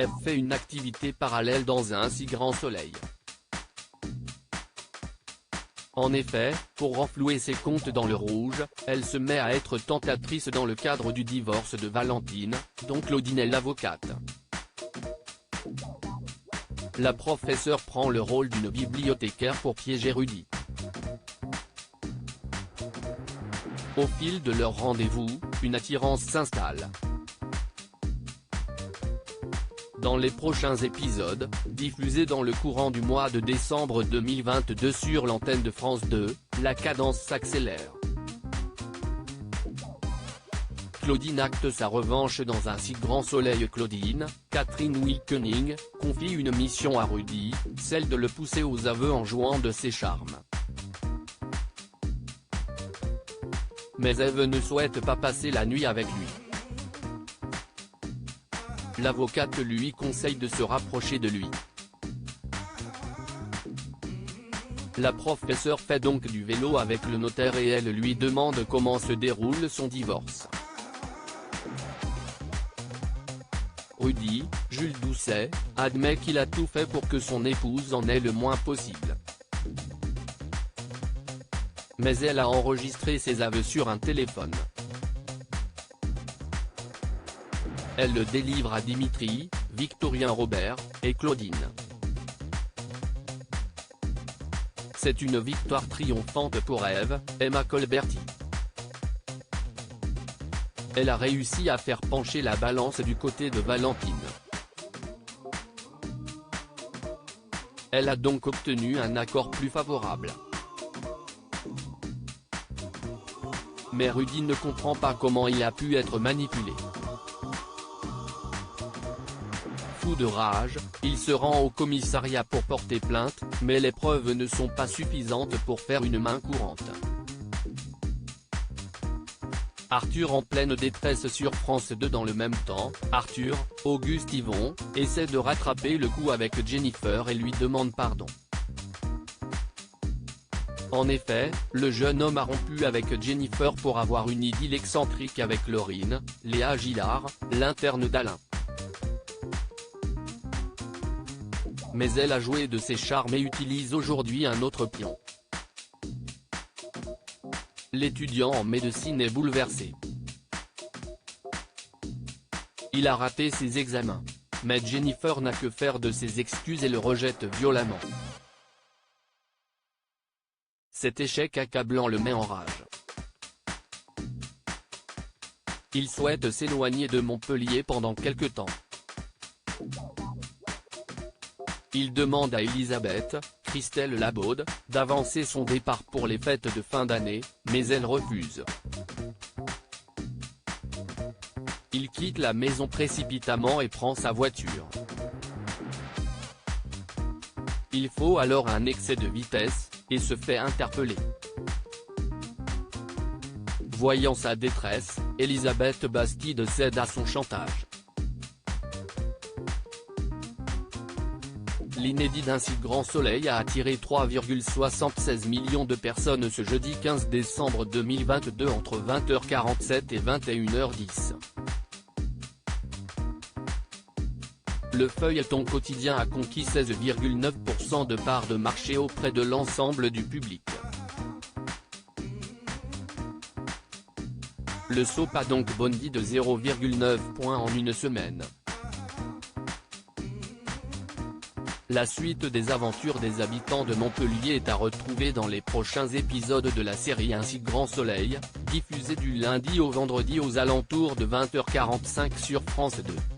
Ève fait une activité parallèle dans un si grand soleil. En effet, pour renflouer ses comptes dans le rouge, elle se met à être tentatrice dans le cadre du divorce de Valentine, dont Claudine est l'avocate. La professeure prend le rôle d'une bibliothécaire pour piéger Rudy. Au fil de leur rendez-vous, une attirance s'installe. Dans les prochains épisodes, diffusés dans le courant du mois de décembre 2022 sur l'antenne de France 2, la cadence s'accélère. Claudine acte sa revanche dans un si grand soleil. Claudine, Catherine Wilkening, confie une mission à Rudy, celle de le pousser aux aveux en jouant de ses charmes. Mais Ève ne souhaite pas passer la nuit avec lui. L'avocate lui conseille de se rapprocher de lui. La professeure fait donc du vélo avec le notaire et elle lui demande comment se déroule son divorce. Rudy, Jules Doucet, admet qu'il a tout fait pour que son épouse en ait le moins possible. Mais elle a enregistré ses aveux sur un téléphone. Elle le délivre à Dimitri, Victorien Robert, et Claudine. C'est une victoire triomphante pour Ève, Emma Colberti. Elle a réussi à faire pencher la balance du côté de Valentine. Elle a donc obtenu un accord plus favorable. Mais Rudy ne comprend pas comment il a pu être manipulé. Fou de rage, il se rend au commissariat pour porter plainte, mais les preuves ne sont pas suffisantes pour faire une main courante. Arthur en pleine détresse sur France 2. Dans le même temps, Arthur, Auguste Yvon, essaie de rattraper le coup avec Jennifer et lui demande pardon. En effet, le jeune homme a rompu avec Jennifer pour avoir une idylle excentrique avec Laurine, Léa Gillard, l'interne d'Alain. Mais elle a joué de ses charmes et utilise aujourd'hui un autre pion. L'étudiant en médecine est bouleversé. Il a raté ses examens. Mais Jennifer n'a que faire de ses excuses et le rejette violemment. Cet échec accablant le met en rage. Il souhaite s'éloigner de Montpellier pendant quelque temps. Il demande à Elisabeth, Christelle Labaude, d'avancer son départ pour les fêtes de fin d'année, mais elle refuse. Il quitte la maison précipitamment et prend sa voiture. Il faut alors un excès de vitesse, et se fait interpeller. Voyant sa détresse, Elisabeth Bastide cède à son chantage. L'inédit d'un si grand soleil a attiré 3,76 millions de personnes ce jeudi 15 décembre 2022 entre 20h47 et 21h10. Le feuilleton quotidien a conquis 16,9% de part de marché auprès de l'ensemble du public. Le soap a donc bondi de 0,9 points en une semaine. La suite des aventures des habitants de Montpellier est à retrouver dans les prochains épisodes de la série Un si grand soleil, diffusée du lundi au vendredi aux alentours de 20h45 sur France 2.